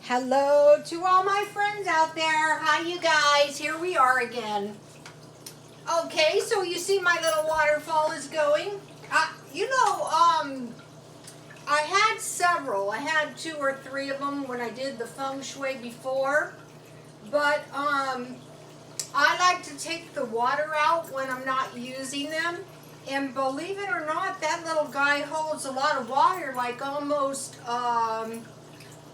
Hello to all my friends out there. Hi, you guys. Here we are again. Okay, so you see my little waterfall is going. I had several. I had 2 or 3 of them when I did the feng shui before. But I like to take the water out when I'm not using them. And believe it or not, that little guy holds a lot of water, like almost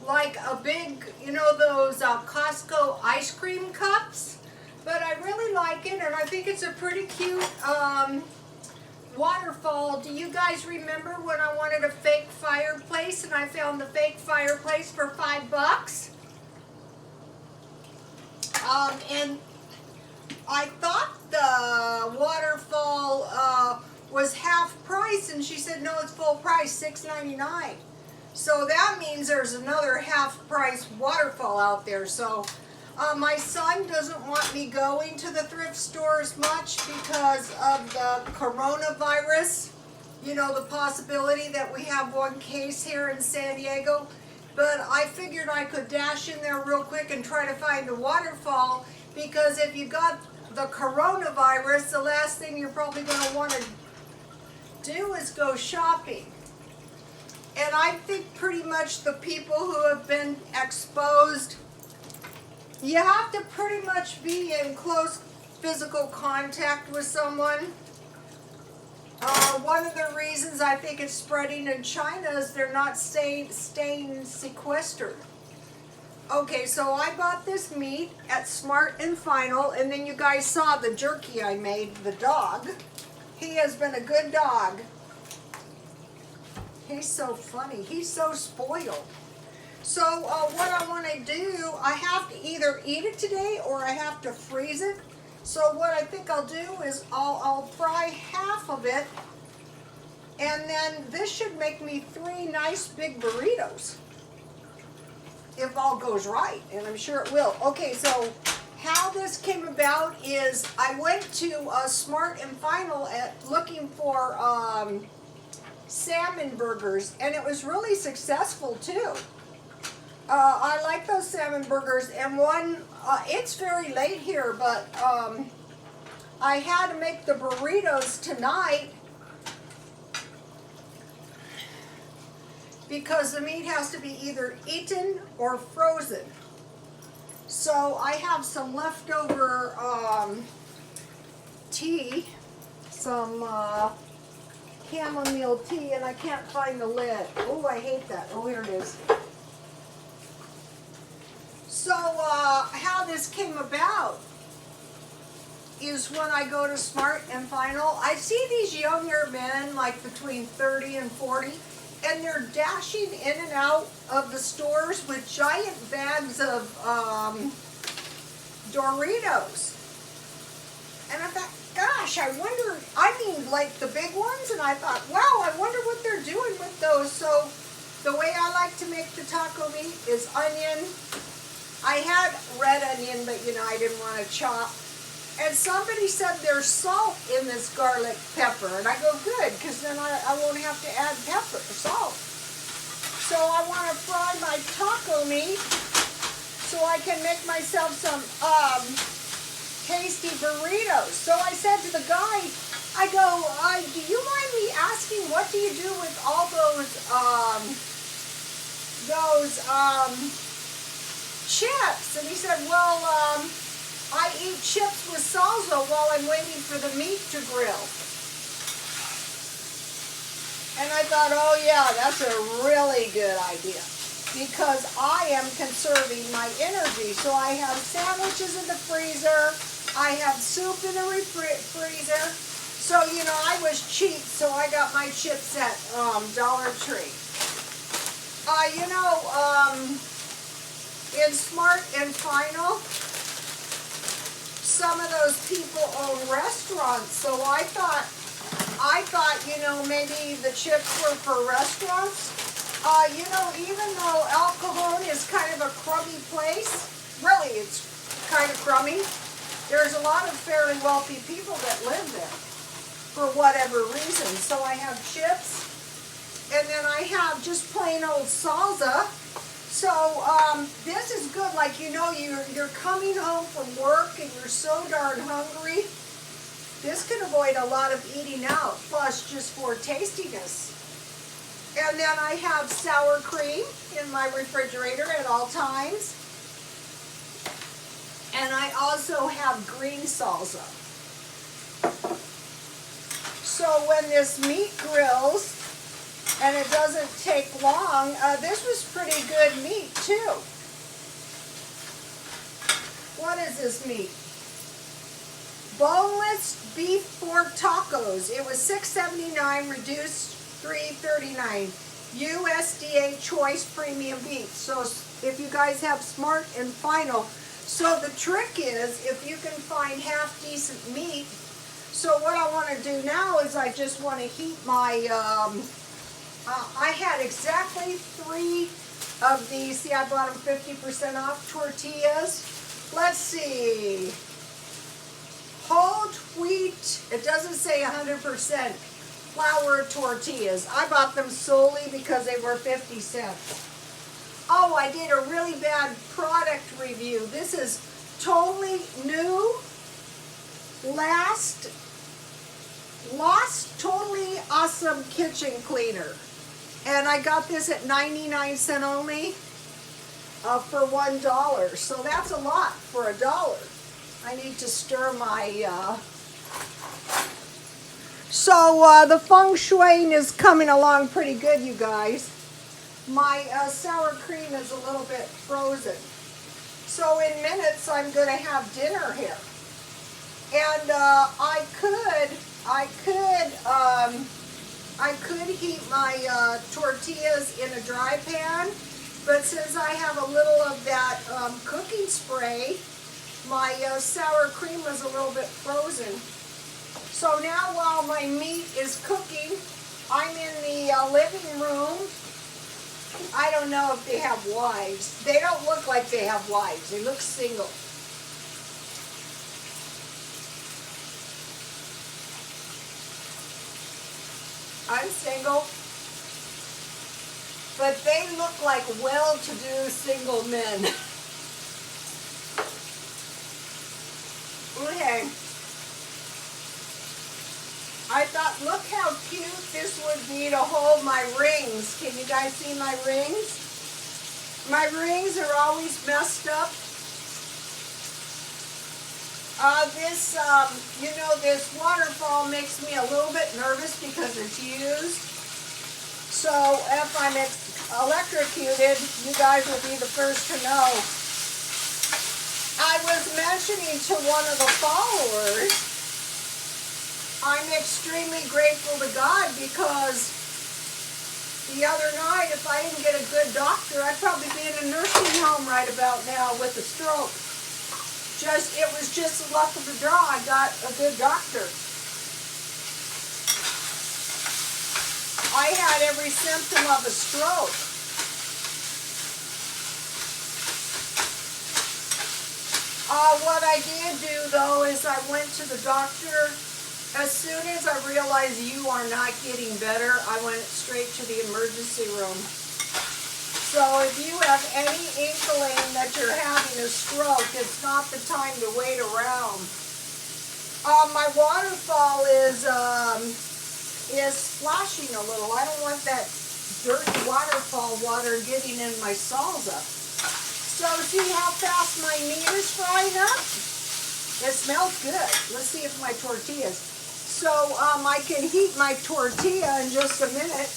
like a big, those Costco ice cream cups. But I really like it, and I think it's a pretty cute waterfall. Do you guys remember when I wanted a fake fireplace and I found the fake fireplace for $5? And I thought the waterfall was half price, and she said, no, it's full price, $6.99. So that means there's another half price waterfall out there. So my son doesn't want me going to the thrift stores much because of the coronavirus. You know, the possibility that we have one case here in San Diego. But I figured I could dash in there real quick and try to find a waterfall, because if you got the coronavirus, the last thing you're probably going to want to do is go shopping. And I think pretty much the people who have been exposed, you have to pretty much be in close physical contact with someone. One of the reasons I think it's spreading in China is they're not staying sequestered. Okay, so I bought this meat at Smart and Final, and then you guys saw the jerky I made, the dog. He has been a good dog. He's so funny. He's so spoiled. So what I want to do, I have to either eat it today or I have to freeze it. So what I think I'll do is I'll fry half of it, and then this should make me 3 nice big burritos, if all goes right, and I'm sure it will. Okay, so how this came about is I went to Smart and Final looking for salmon burgers, and it was really successful too. I like those salmon burgers, and it's very late here, but I had to make the burritos tonight because the meat has to be either eaten or frozen. So I have some leftover tea, some chamomile tea, and I can't find the lid. Oh, I hate that. Oh, here it is. So how this came about is when I go to Smart and Final, I see these younger men, like between 30 and 40, and they're dashing in and out of the stores with giant bags of Doritos. And I thought, gosh, like the big ones, and I thought, wow, I wonder what they're doing with those. So the way I like to make the taco meat is onion. I had red onion, but I didn't want to chop. And somebody said there's salt in this garlic pepper, and I go, good, because then I won't have to add pepper or salt. So I want to fry my taco meat so I can make myself some tasty burritos. So I said to the guy, I go, do you mind me asking, what do you do with all those chips? And he said, well, I eat chips with salsa while I'm waiting for the meat to grill. And I thought, oh yeah, that's a really good idea, because I am conserving my energy. So I have sandwiches in the freezer, I have soup in the freezer. So, I was cheap, so I got my chips at Dollar Tree. In Smart and Final, some of those people own restaurants, so I thought, maybe the chips were for restaurants. Even though El Cajon is kind of a crummy place, really it's kind of crummy, there's a lot of fairly wealthy people that live there for whatever reason. So I have chips, and then I have just plain old salsa. So this is good. Like, you know, you're coming home from work and you're so darn hungry. This can avoid a lot of eating out, plus just for tastiness. And then I have sour cream in my refrigerator at all times. And I also have green salsa. So when this meat grills, and it doesn't take long, this was pretty good meat too. What is this meat? Boneless beef pork tacos. It was $6.79, reduced $3.39. USDA choice premium beef. So if you guys have Smart and Final, so the trick is if you can find half decent meat. So what I want to do now is I just want to heat my, I had exactly 3 of these. See, I bought them 50% off tortillas. Let's see. Whole wheat, it doesn't say 100%, flour tortillas. I bought them solely because they were 50 cents. Oh, I did a really bad product review. This is totally new, Lost Totally Awesome Kitchen Cleaner. And I got this at 99 cents only for $1. So that's a lot for $1. I need to stir my, the feng shui is coming along pretty good, you guys. My sour cream is a little bit frozen. So in minutes, I'm going to have dinner here. And I could heat my tortillas in a dry pan, but since I have a little of that cooking spray, my sour cream is a little bit frozen. So now while my meat is cooking, I'm in the living room. I don't know if they have wives. They don't look like they have wives. They look single. I'm single. But they look like well-to-do single men. Okay. I thought, look how cute this would be to hold my rings. Can you guys see my rings? My rings are always messed up. This waterfall makes me a little bit nervous because it's used. So if I'm electrocuted, you guys will be the first to know. I was mentioning to one of the followers, I'm extremely grateful to God because the other night, if I didn't get a good doctor, I'd probably be in a nursing home right about now with a stroke. It was just the luck of the draw. I got a good doctor. I had every symptom of a stroke. What I did do, though, is I went to the doctor. As soon as I realized you are not getting better, I went straight to the emergency room. So if you have any inkling that you're having a stroke, it's not the time to wait around. My waterfall is splashing a little. I don't want that dirty waterfall water getting in my salsa. So see how fast my meat is frying up? It smells good. Let's see if my tortillas. So I can heat my tortilla in just a minute.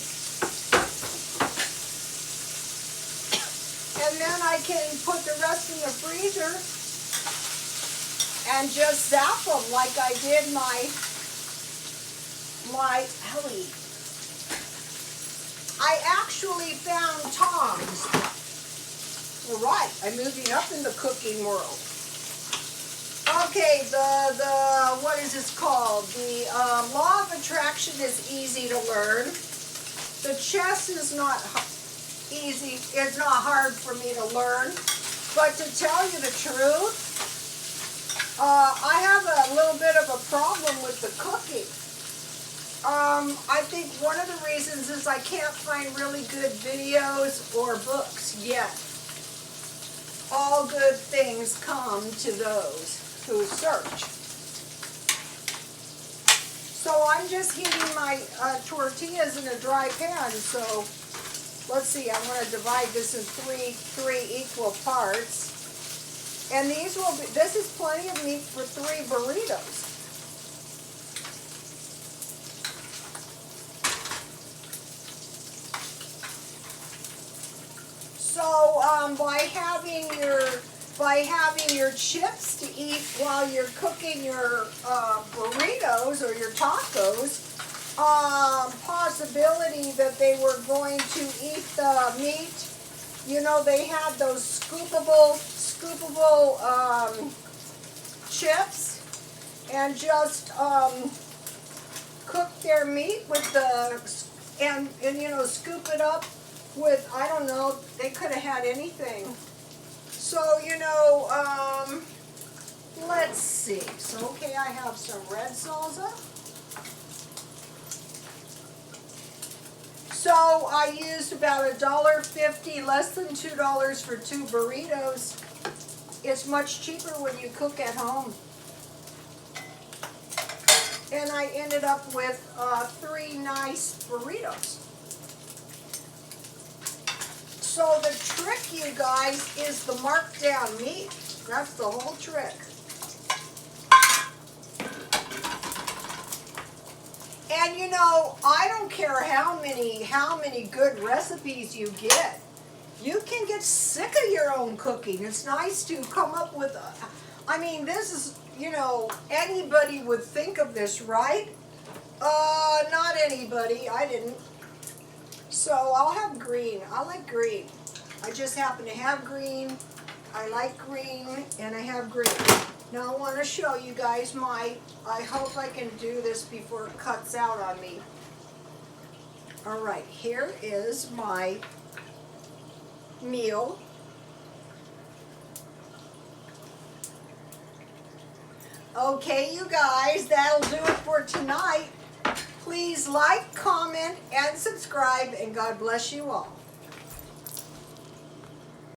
And then I can put the rest in the freezer and just zap them like I did my Ellie. I actually found tongs. All right, I'm moving up in the cooking world. Okay, what is this called? The law of attraction is easy to learn. The chess is not easy. It's not hard for me to learn. But to tell you the truth, I have a little bit of a problem with the cooking. I think one of the reasons is I can't find really good videos or books yet. All good things come to those who search. So I'm just heating my tortillas in a dry pan. So let's see, I want to divide this in three equal parts. And these will be, this is plenty of meat for 3 burritos. So by having your chips to eat while you're cooking your burritos or your tacos, possibility that they were going to eat the meat. You know, they had those scoopable chips, and just cook their meat with the and you know, scoop it up with, I don't know, they could have had anything. So, you know, let's see. So, okay, I have some red salsa. So I used about $1.50, less than $2 for 2 burritos. It's much cheaper when you cook at home. And I ended up with 3 nice burritos. So the trick, you guys, is the marked down meat. That's the whole trick. And you know, I don't care how many good recipes you get. You can get sick of your own cooking. It's nice to come up with, I mean, this is, you know, anybody would think of this, right? Not anybody. I didn't. So I'll have green. I like green. I just happen to have green. I like green, and I have green. Now I want to show you guys I hope I can do this before it cuts out on me. All right, here is my meal. Okay, you guys, that'll do it for tonight. Please like, comment, and subscribe, and God bless you all.